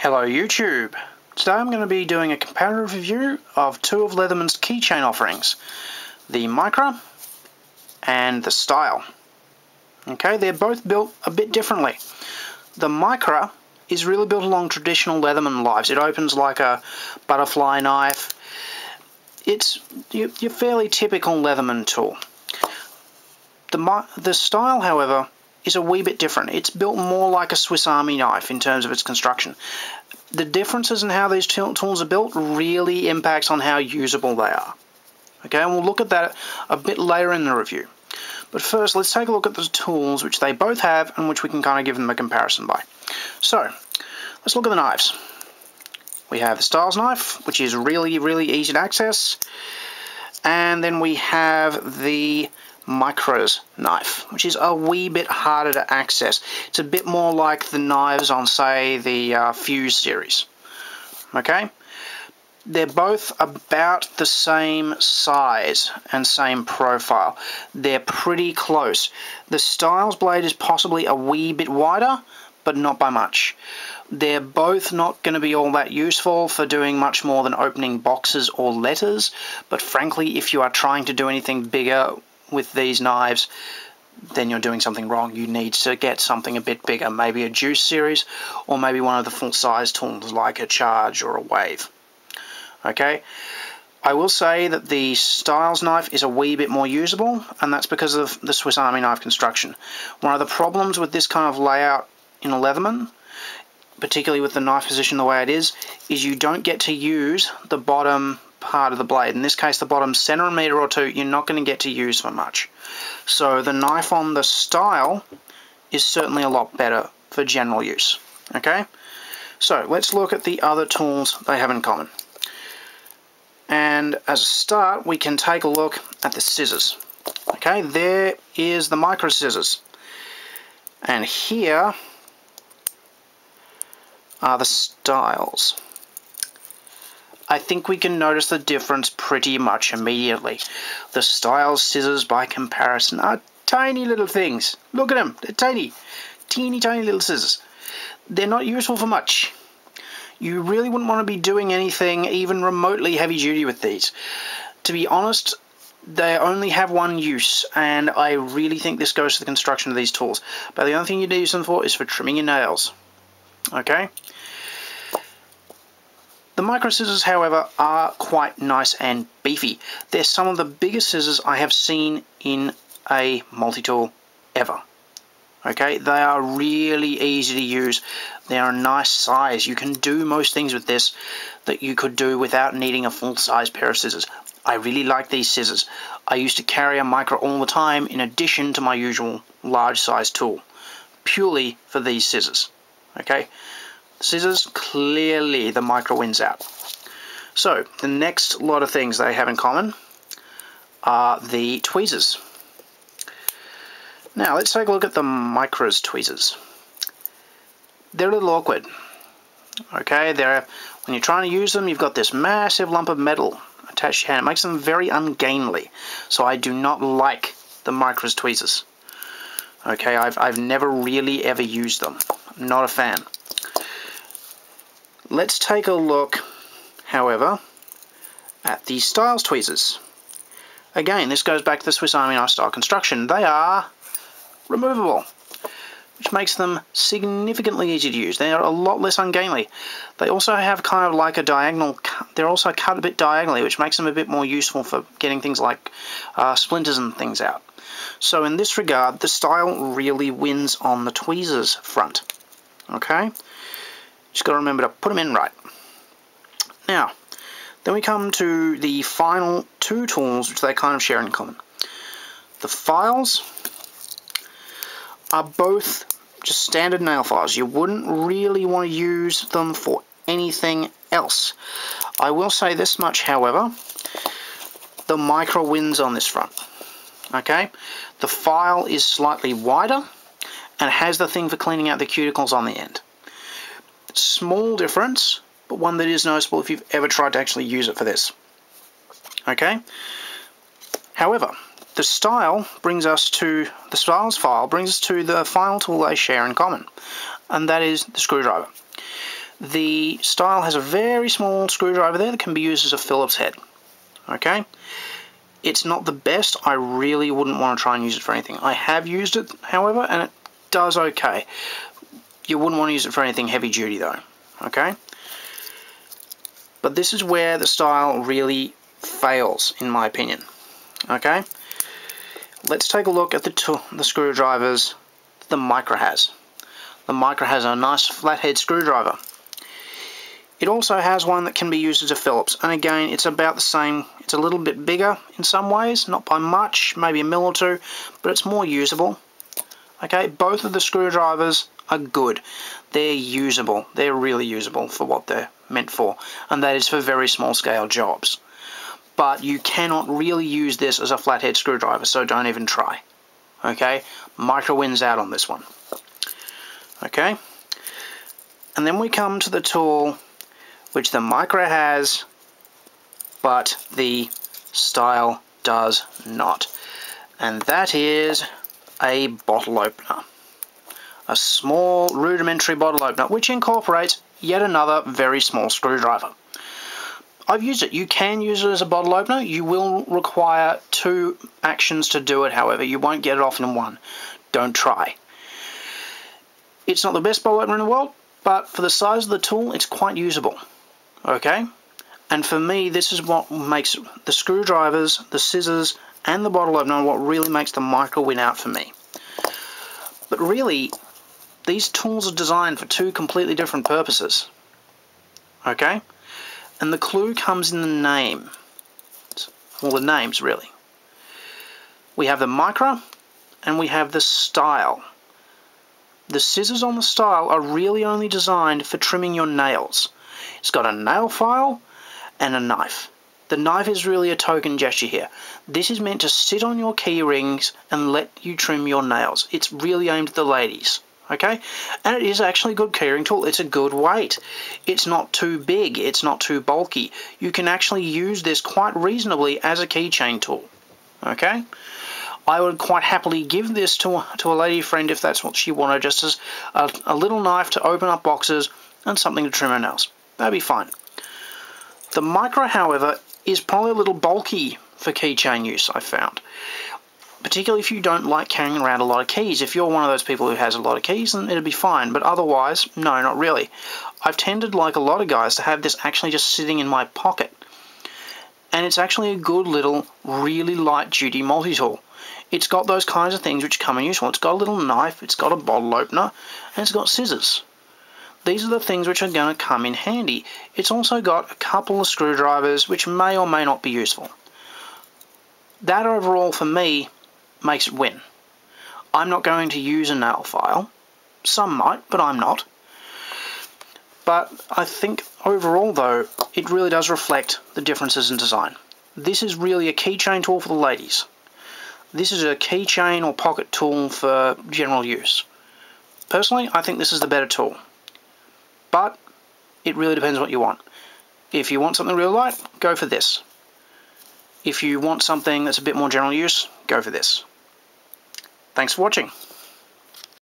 Hello YouTube! Today I'm going to be doing a comparative review of two of Leatherman's keychain offerings, the Micra and the Style. Okay, they're both built a bit differently. The Micra is really built along traditional Leatherman lines. It opens like a butterfly knife. It's your fairly typical Leatherman tool. The Style, however, is a wee bit different. It's built more like a Swiss Army knife in terms of its construction. The differences in how these tools are built really impacts on how usable they are. Okay, and we'll look at that a bit later in the review. But first, let's take a look at the tools which they both have and which we can kind of give them a comparison by. So, let's look at the knives. We have the Styles knife, which is really easy to access. And then we have the Micra's knife, which is a wee bit harder to access. It's a bit more like the knives on, say, the Fuse series. Okay? They're both about the same size and same profile. They're pretty close. The Styles blade is possibly a wee bit wider, but not by much. They're both not going to be all that useful for doing much more than opening boxes or letters, but frankly, if you are trying to do anything bigger with these knives, then you're doing something wrong. You need to get something a bit bigger, maybe a Juice series, or maybe one of the full-size tools like a Charge or a Wave. Okay, I will say that the Styles knife is a wee bit more usable, and that's because of the Swiss Army knife construction. One of the problems with this kind of layout in a Leatherman, particularly with the knife position the way it is you don't get to use the bottom part of the blade. In this case, the bottom centimetre or two, you're not going to get to use for much. So the knife on the Style is certainly a lot better for general use. Okay, so let's look at the other tools they have in common. And as a start, we can take a look at the scissors. Okay, there is the Micra scissors. And here are the Styles. I think we can notice the difference pretty much immediately. The Styles scissors, by comparison, are tiny little things. Look at them, they're tiny, teeny tiny little scissors. They're not useful for much. You really wouldn't want to be doing anything even remotely heavy duty with these. To be honest, they only have one use, and I really think this goes to the construction of these tools. But the only thing you need to use them for is for trimming your nails. Okay? The Micra scissors, however, are quite nice and beefy. They're some of the biggest scissors I have seen in a multi-tool ever. Okay, they are really easy to use. They're a nice size. You can do most things with this that you could do without needing a full-size pair of scissors. I really like these scissors. I used to carry a Micra all the time in addition to my usual large-size tool, purely for these scissors. Okay, scissors, clearly the Micra wins out. So, the next lot of things they have in common are the tweezers. Now, let's take a look at the Micra's tweezers. They're a little awkward. Okay, when you're trying to use them, you've got this massive lump of metal attached to your hand. It makes them very ungainly. So I do not like the Micra's tweezers. Okay, I've never really ever used them. I'm not a fan. Let's take a look, however, at the Styles tweezers. Again, this goes back to the Swiss Army knife style construction. They are removable, which makes them significantly easier to use. They're a lot less ungainly. They also have kind of like a diagonal, they're also cut a bit diagonally, which makes them a bit more useful for getting things like splinters and things out. So in this regard, the Style really wins on the tweezers front. Okay? Just got to remember to put them in right. Now, then we come to the final two tools which they kind of share in common. The files are both just standard nail files. You wouldn't really want to use them for anything else. I will say this much, however, the Micra wins on this front. Okay, the file is slightly wider and has the thing for cleaning out the cuticles on the end. Small difference, but one that is noticeable if you've ever tried to actually use it for this. Okay, however, the Styles file brings us to the final tool they share in common, and that is the screwdriver. The style has a very small screwdriver there that can be used as a Phillips head. Okay? It's not the best. I really wouldn't want to try and use it for anything. I have used it, however, and it does okay. You wouldn't want to use it for anything heavy duty though. Okay? But this is where the style really fails, in my opinion. Okay? Let's take a look at the screwdrivers the Micra has. The Micra has a nice flathead screwdriver. It also has one that can be used as a Phillips, and again, it's about the same. It's a little bit bigger in some ways, not by much, maybe a mil or two, but it's more usable. Okay, both of the screwdrivers are good. They're usable. They're really usable for what they're meant for, and that is for very small scale jobs. But you cannot really use this as a flathead screwdriver, so don't even try. Okay, Micra wins out on this one. Okay, and then we come to the tool which the Micra has, but the style does not. And that is a bottle opener. A small rudimentary bottle opener, which incorporates yet another very small screwdriver. I've used it. You can use it as a bottle opener. You will require 2 actions to do it, however. You won't get it off in one. Don't try. It's not the best bottle opener in the world, but for the size of the tool, it's quite usable. Okay? And for me, this is what makes the screwdrivers, the scissors, and the bottle opener what really makes the Micra win out for me. But really, these tools are designed for 2 completely different purposes. Okay? And the clue comes in the name. Well, the names, really. We have the Micra, and we have the style. The scissors on the style are really only designed for trimming your nails. It's got a nail file and a knife. The knife is really a token gesture here. This is meant to sit on your key rings and let you trim your nails. It's really aimed at the ladies. Okay? And it is actually a good keyring tool. It's a good weight. It's not too big. It's not too bulky. You can actually use this quite reasonably as a keychain tool. Okay? I would quite happily give this to a lady friend if that's what she wanted, just as a little knife to open up boxes and something to trim her nails. That'd be fine. The Micra, however, is probably a little bulky for keychain use, I've found. Particularly if you don't like carrying around a lot of keys. If you're one of those people who has a lot of keys, then it'd be fine. But otherwise, no, not really. I've tended, like a lot of guys, to have this actually just sitting in my pocket. And it's actually a good little, really light-duty multi-tool. It's got those kinds of things which come in useful. It's got a little knife, it's got a bottle opener, and it's got scissors. These are the things which are going to come in handy. It's also got a couple of screwdrivers which may or may not be useful. That overall, for me, makes it win. I'm not going to use a nail file. Some might, but I'm not. But I think overall, though, it really does reflect the differences in design. This is really a keychain tool for the ladies. This is a keychain or pocket tool for general use. Personally, I think this is the better tool. But it really depends what you want. If you want something real light, go for this. If you want something that's a bit more general use, go for this. Thanks for watching.